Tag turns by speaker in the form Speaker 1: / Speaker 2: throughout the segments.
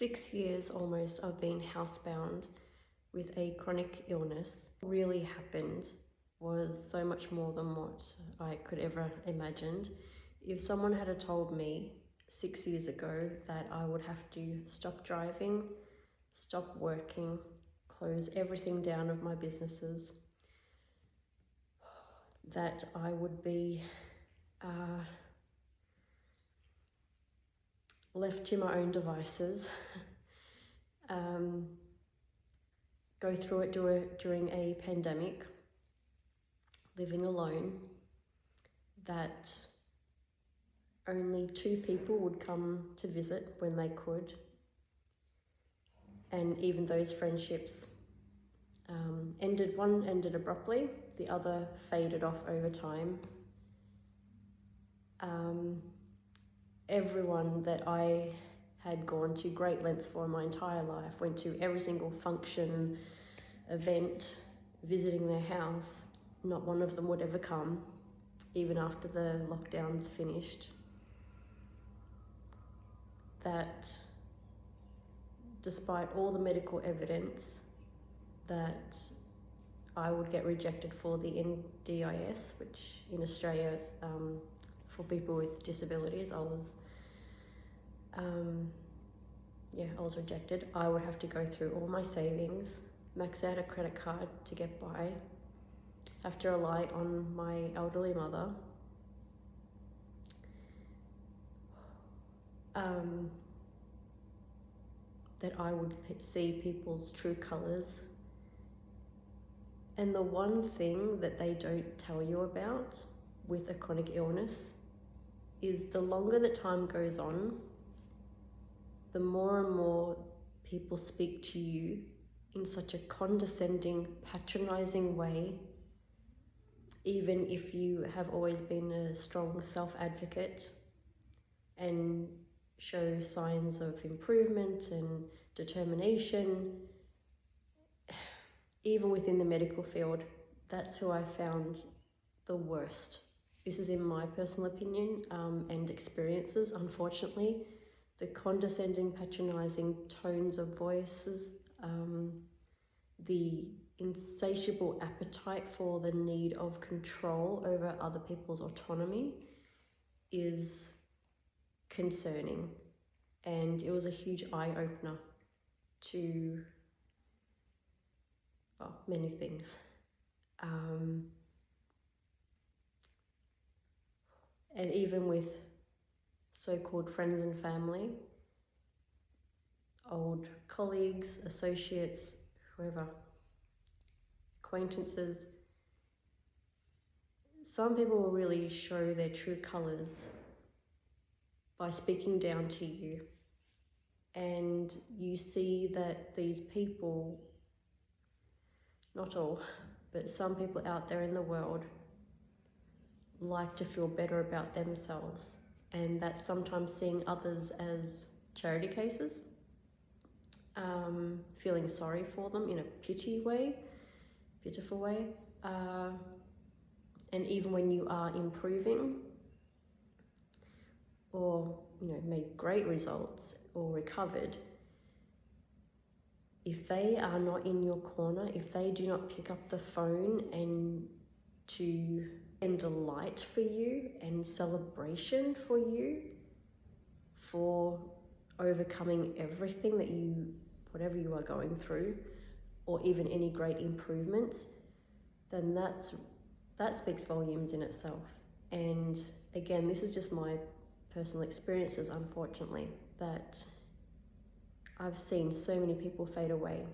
Speaker 1: 6 years almost of being housebound with a chronic illness really happened was so much more than what I could ever imagined. If someone had told me 6 years ago that I would have to stop driving, stop working, close everything down of my businesses, that I would be left to my own devices, go through it during a pandemic, living alone, that only 2 people would come to visit when they could, and even those friendships ended. One ended abruptly, the other faded off over time. Everyone that I had gone to great lengths for my entire life, went to every single function, event, visiting their house, not one of them would ever come, even after the lockdowns finished. That despite all the medical evidence that I would get rejected for the NDIS, which in Australia is for people with disabilities, I was rejected. I would have to go through all my savings, max out a credit card to get by, have to rely on my elderly mother. That I would see people's true colours. And the one thing that they don't tell you about with a chronic illness is the longer the time goes on, the more and more people speak to you in such a condescending, patronizing way, even if you have always been a strong self-advocate and show signs of improvement and determination. Even within the medical field, that's who I found the worst. This is in my personal opinion and experiences, unfortunately. The condescending, patronizing tones of voices, the insatiable appetite for the need of control over other people's autonomy is concerning. And it was a huge eye-opener to many things. And even with so-called friends and family, old colleagues, associates, whoever, acquaintances, some people will really show their true colours by speaking down to you. And you see that these people, not all, but some people out there in the world like to feel better about themselves, and that's sometimes seeing others as charity cases, feeling sorry for them in a pitiful way, and even when you are improving or made great results or recovered, if they are not in your corner, if they do not pick up the phone and delight for you and celebration for you for overcoming everything whatever you are going through, or even any great improvements, then that speaks volumes in itself. And again, this is just my personal experiences, unfortunately, that I've seen so many people fade away.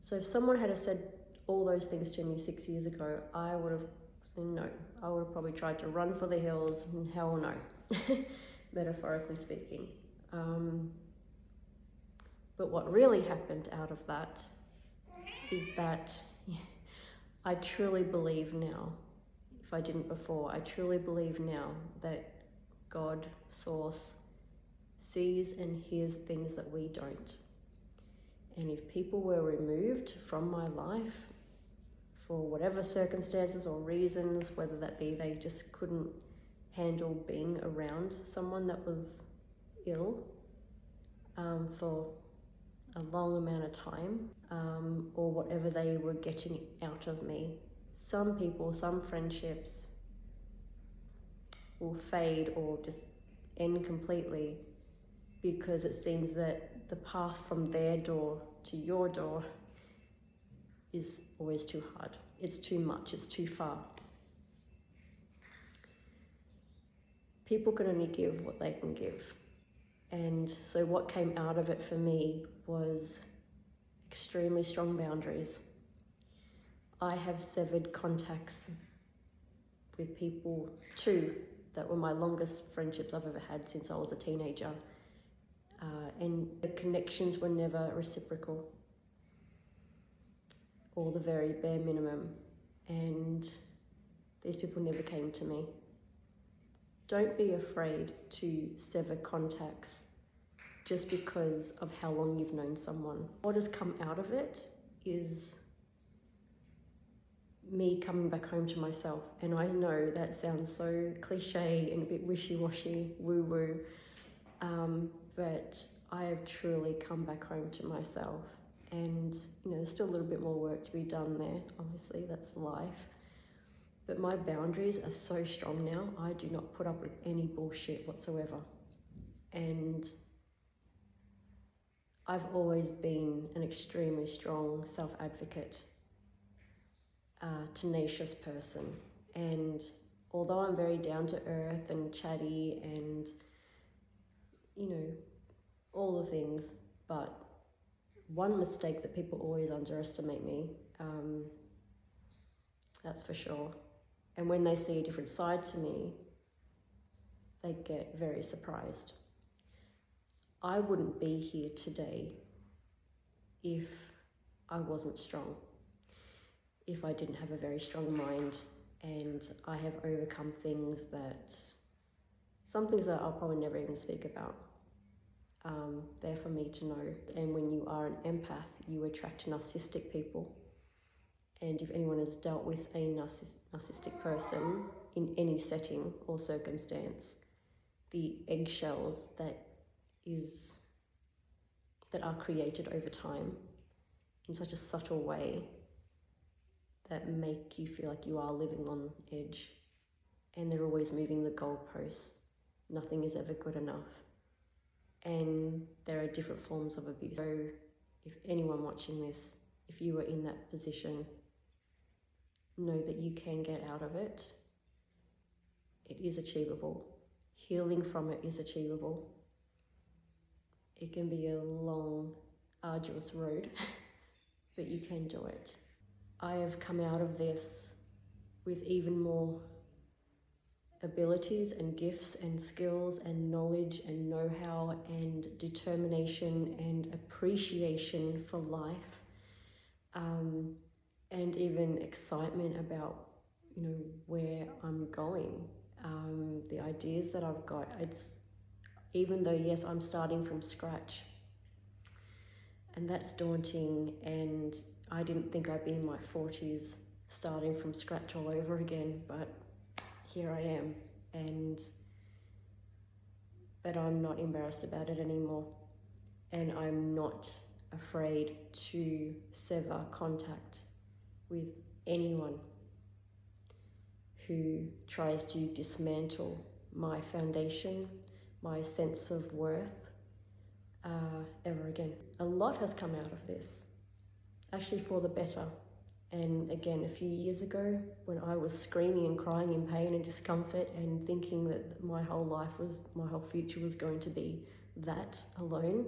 Speaker 1: So if someone had said all those things to me 6 years ago, I would have probably tried to run for the hills, and hell no, metaphorically speaking. But what really happened out of that is that I truly believe now, if I didn't before, I truly believe now that God, Source, sees and hears things that we don't. And if people were removed from my life for whatever circumstances or reasons, whether that be they just couldn't handle being around someone that was ill, for a long amount of time, or whatever they were getting out of me. Some people, some friendships will fade or just end completely because it seems that the path from their door to your door is always too hard. It's too much, it's too far. People can only give what they can give. And so what came out of it for me was extremely strong boundaries. I have severed contacts with people, two that were my longest friendships I've ever had since I was a teenager. And the connections were never reciprocal, or the very bare minimum. And these people never came to me. Don't be afraid to sever contacts just because of how long you've known someone. What has come out of it is me coming back home to myself. And I know that sounds so cliche and a bit wishy-washy, woo-woo, but I have truly come back home to myself. And there's still a little bit more work to be done there. Obviously, that's life. But my boundaries are so strong now. I do not put up with any bullshit whatsoever. And I've always been an extremely strong self-advocate, tenacious person. And although I'm very down to earth and chatty and, all the things, but one mistake that people always underestimate me, that's for sure. And when they see a different side to me, they get very surprised. I wouldn't be here today if I wasn't strong, if I didn't have a very strong mind, and I have overcome some things that I'll probably never even speak about. They're for me to know. And when you are an empath, you attract narcissistic people. And if anyone has dealt with a narcissistic person in any setting or circumstance, the eggshells that are created over time in such a subtle way that make you feel like you are living on edge, and they're always moving the goalposts. Nothing is ever good enough. And there are different forms of abuse. So if anyone watching this, if you were in that position, know that you can get out of it. It is achievable. Healing from it is achievable. It can be a long, arduous road, but you can do it. I have come out of this with even more abilities and gifts and skills and knowledge and know-how and determination and appreciation for life, and even excitement about where I'm going, the ideas that I've got. It's even though yes, I'm starting from scratch, and that's daunting, and I didn't think I'd be in my 40s starting from scratch all over again, but here I am. But I'm not embarrassed about it anymore, and I'm not afraid to sever contact with anyone who tries to dismantle my foundation, my sense of worth, ever again. A lot has come out of this, actually for the better. And again, a few years ago, when I was screaming and crying in pain and discomfort and thinking that my whole future was going to be that alone,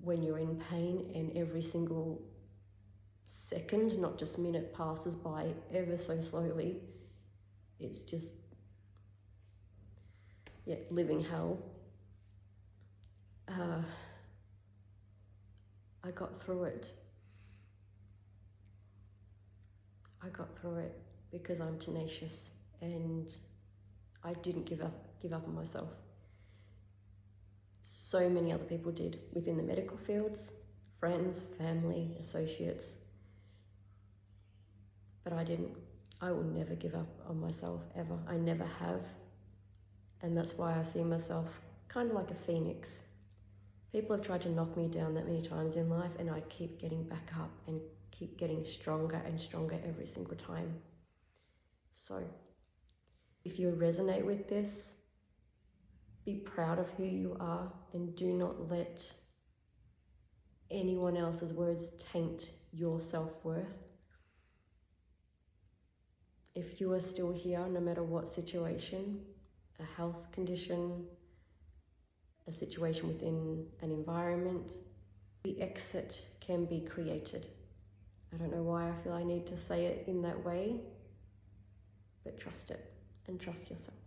Speaker 1: when you're in pain and every single second, not just minute, passes by ever so slowly, it's just, living hell. I got through it. I got through it because I'm tenacious, and I didn't give up on myself. So many other people did within the medical fields, friends, family, associates, but I didn't. I will never give up on myself, ever. I never have, and that's why I see myself kind of like a phoenix. People have tried to knock me down that many times in life, and I keep getting back up and keep getting stronger and stronger every single time. So, if you resonate with this, be proud of who you are and do not let anyone else's words taint your self-worth. If you are still here, no matter what situation, a health condition, a situation within an environment, the exit can be created. I don't know why I feel I need to say it in that way, but trust it and trust yourself.